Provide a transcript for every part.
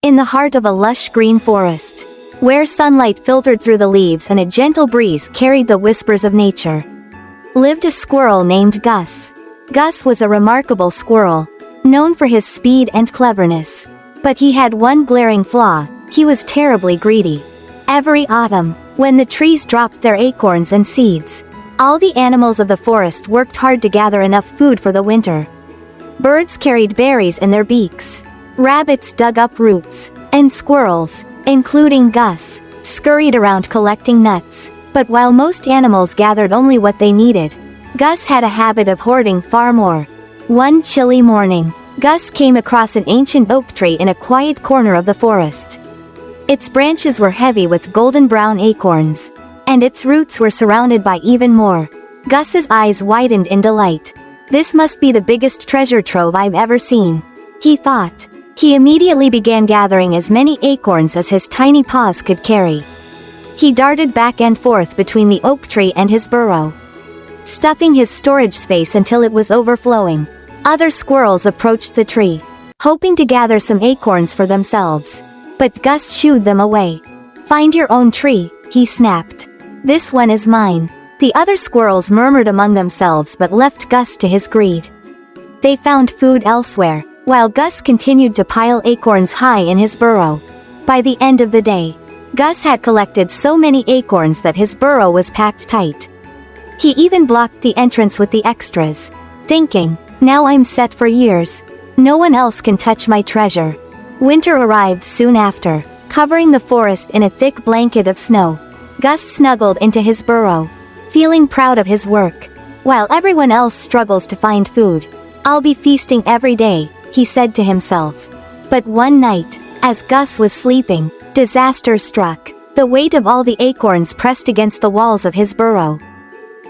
in the heart of a lush green forest, where sunlight filtered through the leaves and a gentle breeze carried the whispers of nature, lived a squirrel named Gus. Gus was a remarkable squirrel, known for his speed and cleverness. But he had one glaring flaw: he was terribly greedy. Every autumn, when the trees dropped their acorns and seeds, all the animals of the forest worked hard to gather enough food for the winter. Birds carried berries in their beaks, rabbits dug up roots, and squirrels, including Gus, scurried around collecting nuts. But while most animals gathered only what they needed, Gus had a habit of hoarding far more. One chilly morning, Gus came across an ancient oak tree in a quiet corner of the forest. Its branches were heavy with golden brown acorns, and its roots were surrounded by even more. Gus's eyes widened in delight. "This must be the biggest treasure trove I've ever seen," he thought. He immediately began gathering as many acorns as his tiny paws could carry. He darted back and forth between the oak tree and his burrow, stuffing his storage space until it was overflowing. Other squirrels approached the tree, hoping to gather some acorns for themselves. But Gus shooed them away. "Find your own tree," he snapped. "This one is mine." The other squirrels murmured among themselves but left Gus to his greed. They found food elsewhere, while Gus continued to pile acorns high in his burrow. By the end of the day, Gus had collected so many acorns that his burrow was packed tight. He even blocked the entrance with the extras, thinking, "Now I'm set for years. No one else can touch my treasure." Winter arrived soon after, covering the forest in a thick blanket of snow. Gus snuggled into his burrow, feeling proud of his work. While everyone else struggles to find food, "I'll be feasting every day," he said to himself. But one night, as Gus was sleeping, disaster struck. The weight of all the acorns pressed against the walls of his burrow,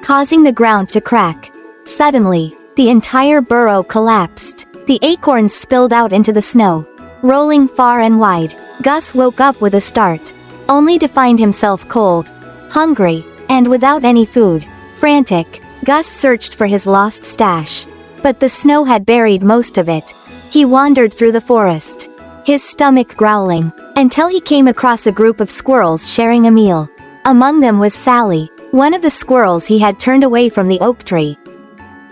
causing the ground to crack. Suddenly, the entire burrow collapsed. The acorns spilled out into the snow, rolling far and wide. Gus woke up with a start, only to find himself cold, hungry, and without any food. Frantic, Gus searched for his lost stash, but the snow had buried most of it. He wandered through the forest, his stomach growling, until he came across a group of squirrels sharing a meal. Among them was Sally, one of the squirrels he had turned away from the oak tree.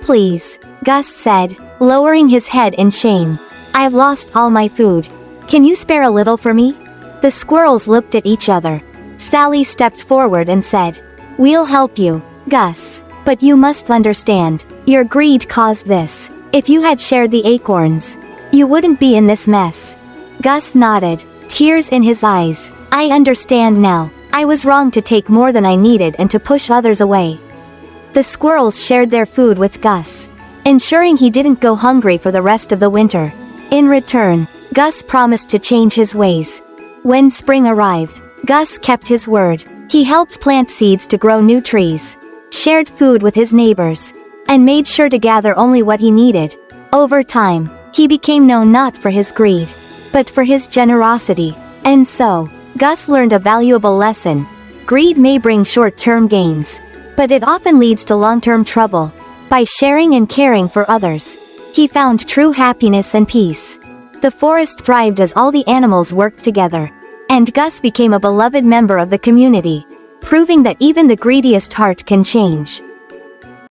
"Please," Gus said, lowering his head in shame. "I've lost all my food. Can you spare a little for me?" The squirrels looked at each other. Sally stepped forward and said, "We'll help you, Gus. But you must understand, your greed caused this. If you had shared the acorns, you wouldn't be in this mess." Gus nodded, tears in his eyes. "I understand now. I was wrong to take more than I needed and to push others away." The squirrels shared their food with Gus, ensuring he didn't go hungry for the rest of the winter. In return, Gus promised to change his ways. When spring arrived, Gus kept his word. He helped plant seeds to grow new trees, shared food with his neighbors, and made sure to gather only what he needed. Over time, he became known not for his greed, but for his generosity. And so, Gus learned a valuable lesson. Greed may bring short-term gains, but it often leads to long-term trouble. By sharing and caring for others, he found true happiness and peace. The forest thrived as all the animals worked together, and Gus became a beloved member of the community, proving that even the greediest heart can change.